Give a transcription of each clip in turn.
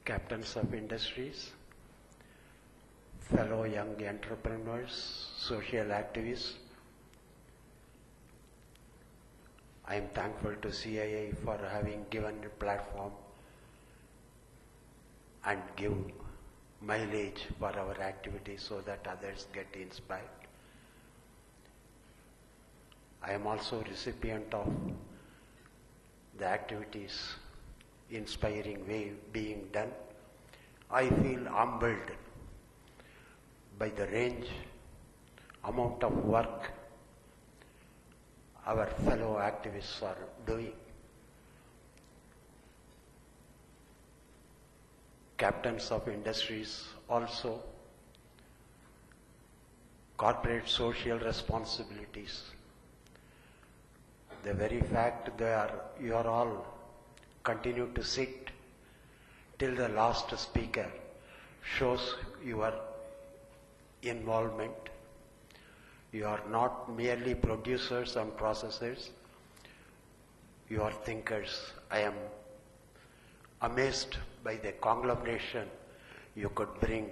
captains of industries, fellow young entrepreneurs, social activists. I am thankful to CIA for having given a platform and give mileage for our activities so that others get inspired. I am also recipient of the activities inspiring way being done. I feel humbled by the range, amount of work our fellow activists are doing. Captains of industries also, corporate social responsibilities. The very fact you are all continue to sit till the last speaker shows your involvement. You are not merely producers and processors, you are thinkers. I am amazed by the conglomeration you could bring.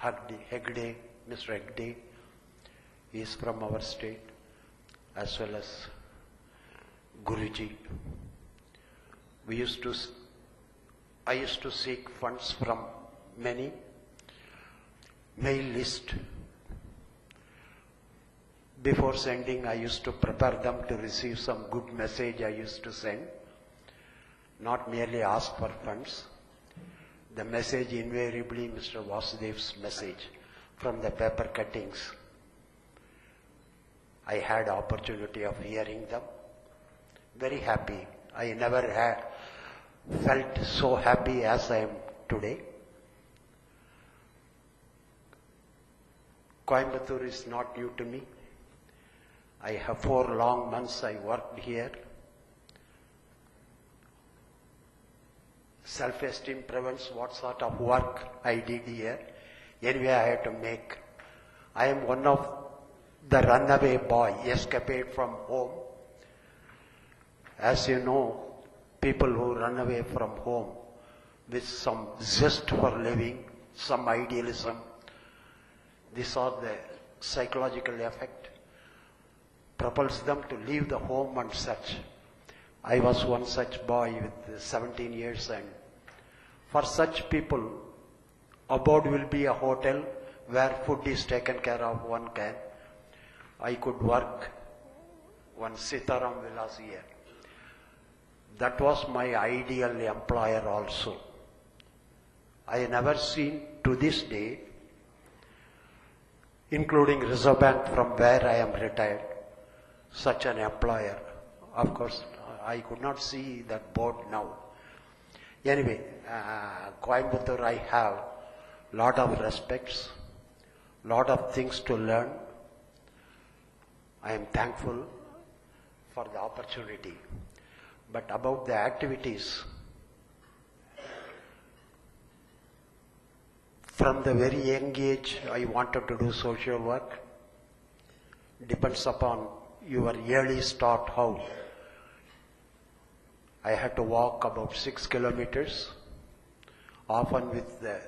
Hegde, Mr. Hegde is from our state, as well as Guruji. I used to seek funds from many, mail list. Before sending, I used to prepare them to receive some good message I used to send, not merely ask for funds. The message invariably Mr. Vasudev's message from the paper cuttings. I had opportunity of hearing them. Very happy. I never felt so happy as I am today. Coimbatore is not new to me. I have 4 long months I worked here. Self-esteem prevents what sort of work I did here. Anyway, I had to make. I am one of the runaway boy, escaped from home. As you know, people who run away from home with some zest for living, some idealism, these are the psychological effect, propels them to leave the home and such. I was one such boy with 17 years, and for such people, abode will be a hotel where food is taken care of, one can. I could work one Sitaram Villas here. That was my ideal employer also. I never seen to this day, including Reserve Bank from where I am retired, such an employer. Of course, I could not see that board now. Anyway, Coimbatore, I have lot of respects, lot of things to learn. I am thankful for the opportunity. But about the activities, from the very young age, I wanted to do social work. Depends upon your early start how. I had to walk about 6 kilometers, often with the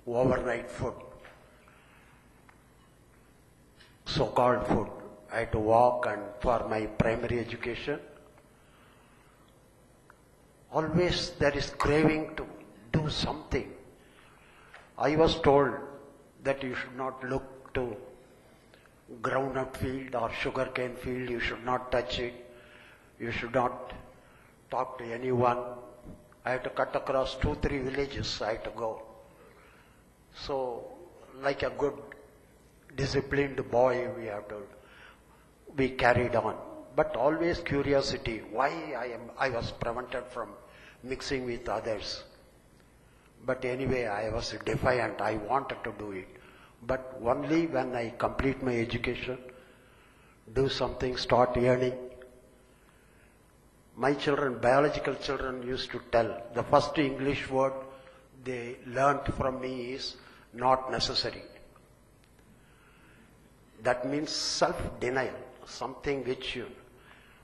overnight food, so-called food. I had to walk, and for my primary education, always there is craving to do something. I was told that you should not look to groundnut field or sugarcane field, you should not touch it, you should not talk to anyone. I had to cut across 2-3 villages I had to go. So, like a good disciplined boy, we carried on. But always curiosity, why I was prevented from mixing with others. But anyway, I was defiant, I wanted to do it. But only when I complete my education, do something, start earning. My children, biological children, used to tell, the first English word they learnt from me is not necessary. That means self-denial, something which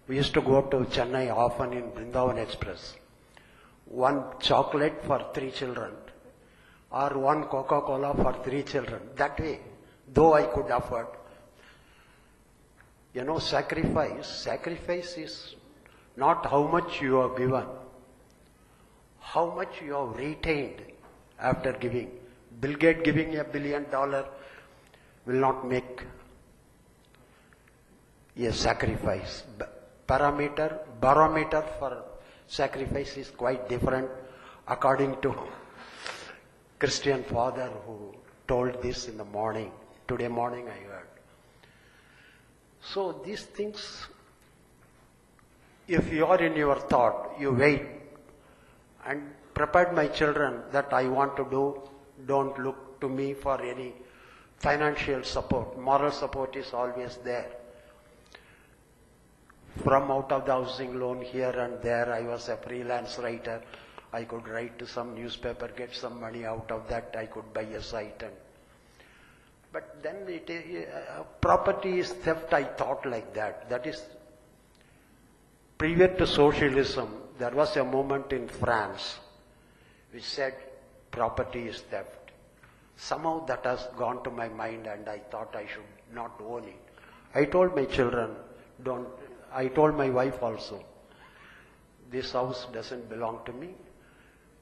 we used to go to Chennai often in Vrindavan Express. one chocolate for 3 children or one Coca-Cola for 3 children. That way, though I could afford. You know, sacrifice is not how much you have given, how much you have retained after giving. Bill Gates giving $1 billion will not make a sacrifice. Barometer for sacrifice is quite different according to Christian father who told this in the morning. Today morning I heard. So these things, if you are in your thought, you wait and prepared my children that I want to do, don't look to me for any financial support. Moral support is always there. From out of the housing loan here and there, I was a freelance writer. I could write to some newspaper, get some money out of that. I could buy a site. But then property is theft, I thought like that. That is, prior to socialism, there was a movement in France which said property is theft. Somehow that has gone to my mind and I thought I should not own it. I told my children, I told my wife also, this house doesn't belong to me.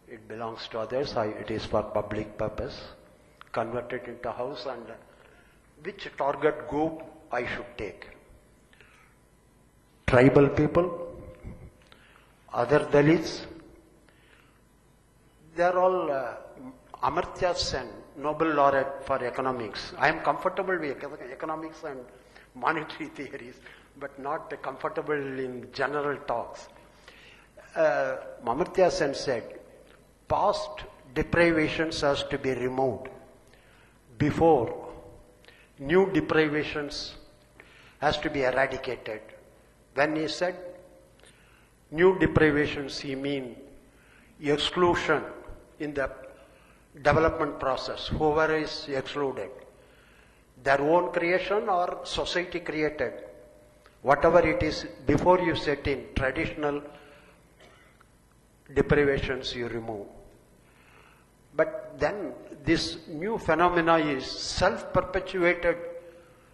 It belongs to others. It is for public purpose. Convert it into a house, and which target group I should take. Tribal people, other Dalits, they are all Amartya Sen, Nobel laureate for economics. I am comfortable with economics and monetary theories, but not comfortable in general talks. Amartya Sen said, past deprivations has to be removed before new deprivations has to be eradicated. When he said new deprivations, he mean exclusion in the development process. Whoever is excluded, their own creation or society created, whatever it is, before you set in traditional deprivations, you remove. But then this new phenomena is self-perpetuated,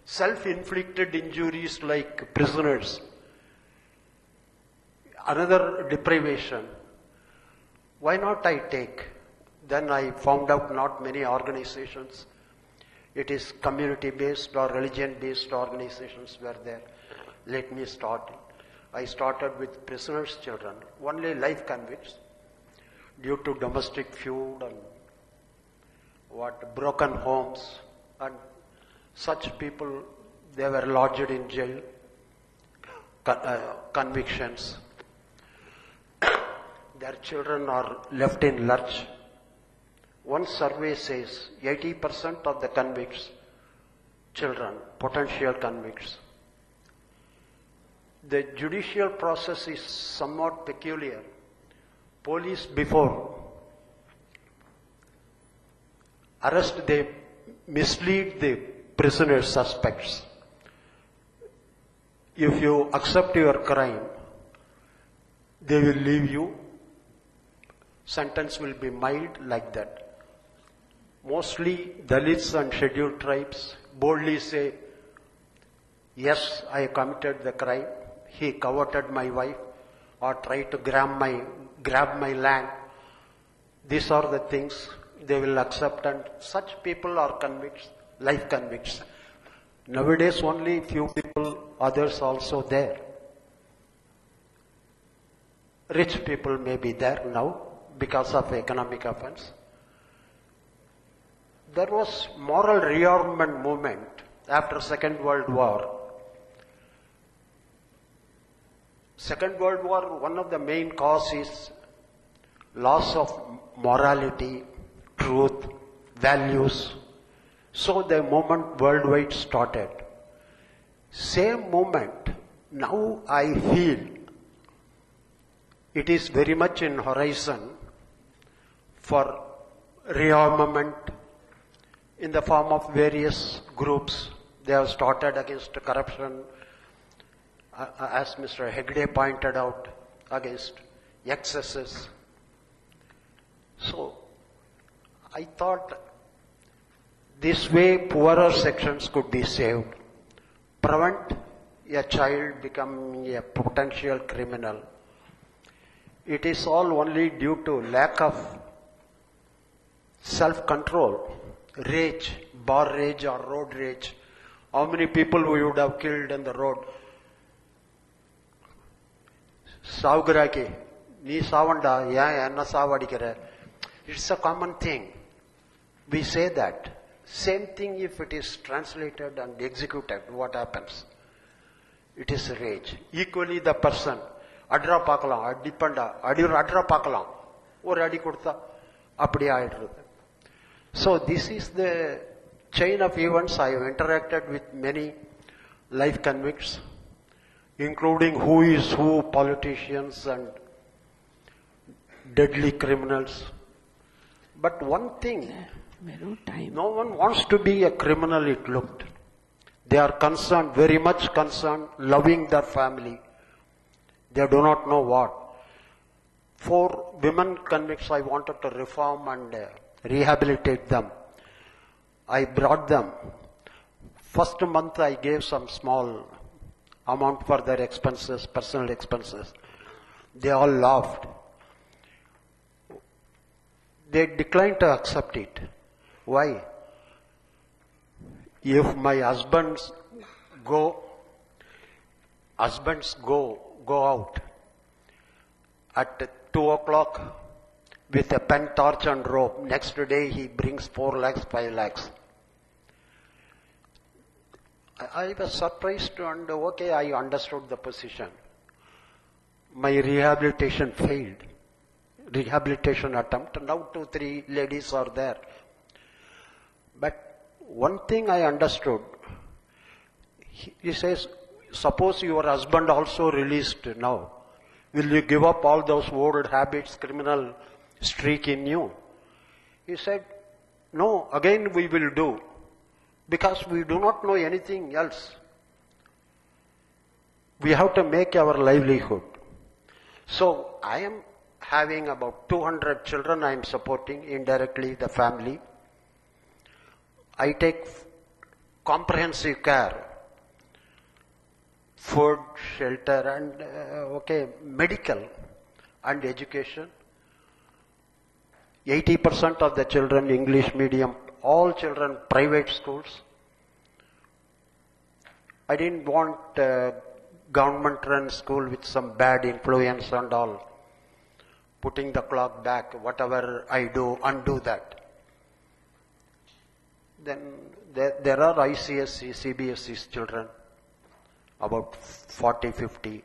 self-inflicted injuries like prisoners. Another deprivation. Why not I take? Then I found out not many organizations. It is community-based or religion-based organizations were there. Let me start. I started with prisoners' children, only life convicts, due to domestic feud and broken homes, and such people, they were lodged in jail, convictions. Their children are left in lurch. One survey says 80% of the convicts, children, potential convicts. The judicial process is somewhat peculiar. Police before arrest, they mislead the prisoner suspects. If you accept your crime, they will leave you. Sentence will be mild like that. Mostly Dalits and scheduled tribes boldly say, yes, I committed the crime. He coveted my wife or tried to grab my land. These are the things they will accept, and such people are convicts, life convicts. Nowadays only few people, others also there. Rich people may be there now because of economic offense. There was moral rearmament movement after Second World War. Second World War, one of the main causes is loss of morality, truth, values. So the movement worldwide started. Same movement, now I feel it is very much in horizon for rearmament in the form of various groups. They have started against corruption, as Mr. Hegde pointed out, against excesses, I thought this way poorer sections could be saved. Prevent a child becoming a potential criminal. It is all only due to lack of self-control, rage, bar rage or road rage. How many people we would have killed in the road? Sauguraki, nee savanda, ya enna savadikare. It's a common thing. We say that. Same thing if it is translated and executed, what happens? It is rage. Equally the person, adra paakalam, adipanda, adra paakalam, or adi kodtha, appadi aayidrudhu. So this is the chain of events. I have interacted with many life convicts, including who is who, politicians and deadly criminals. But one thing, no one wants to be a criminal, it looked. They are concerned, very much concerned, loving their family. They do not know what. For women convicts, I wanted to reform and rehabilitate them. I brought them. First month I gave some small amount for their expenses, personal expenses. They all laughed. They declined to accept it. Why? If my husbands go out at 2 o'clock with a pen, torch and rope, next day he brings 4 lakhs, 5 lakhs. I was surprised and okay, I understood the position. My rehabilitation failed. Rehabilitation attempt. Now 2, 3 ladies are there. But one thing I understood, he says, suppose your husband also released now, will you give up all those old habits, criminal streak in you? He said, no, again we will do, because we do not know anything else. We have to make our livelihood. So I am having about 200 children I am supporting, indirectly the family. I take comprehensive care, food, shelter and medical and education. 80% of the children English medium, all children private schools. I didn't want government run school with some bad influence and all. Putting the clock back, whatever I do, undo that. Then there are ICSE, CBSE children, about 40, 50.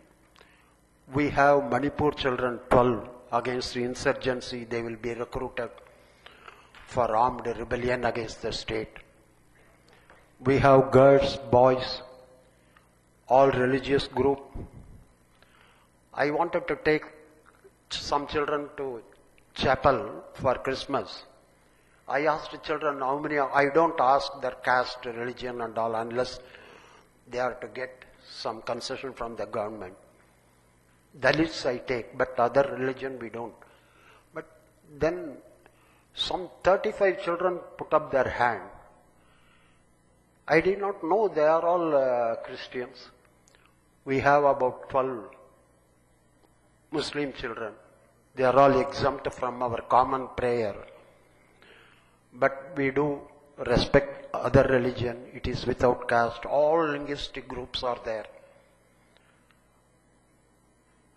We have Manipur children, 12, against insurgency. They will be recruited for armed rebellion against the state. We have girls, boys, all religious group. I wanted to take some children to chapel for Christmas. I asked the children how many, I don't ask their caste, religion and all unless they are to get some concession from the government. Dalits I take, but other religion we don't. But then some 35 children put up their hand. I did not know they are all Christians. We have about 12 Muslim children. They are all exempt from our common prayer. But we do respect other religion. It is without caste. All linguistic groups are there.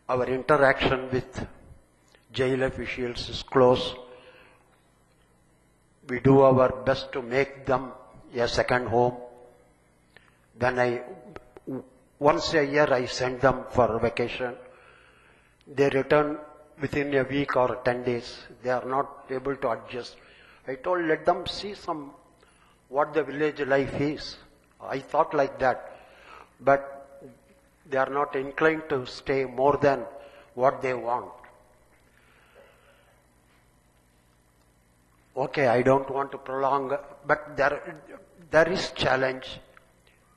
Our interaction with jail officials is close. We do our best to make them a second home. Then once a year I send them for vacation. They return within a week or 10 days. They are not able to adjust. I told, let them see what the village life is. I thought like that. But they are not inclined to stay more than what they want. Okay, I don't want to prolong, but there is challenge.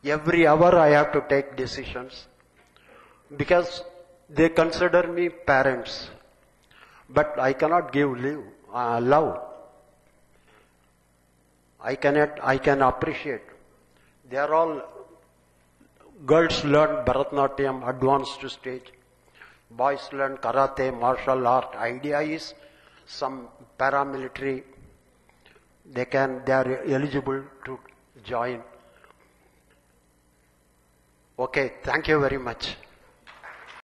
Every hour I have to take decisions because they consider me parents, but I cannot give love. I can appreciate. They are all, girls learn Bharatanatyam advanced stage. Boys learn karate, martial art. Idea is some paramilitary, they are eligible to join. Okay, thank you very much.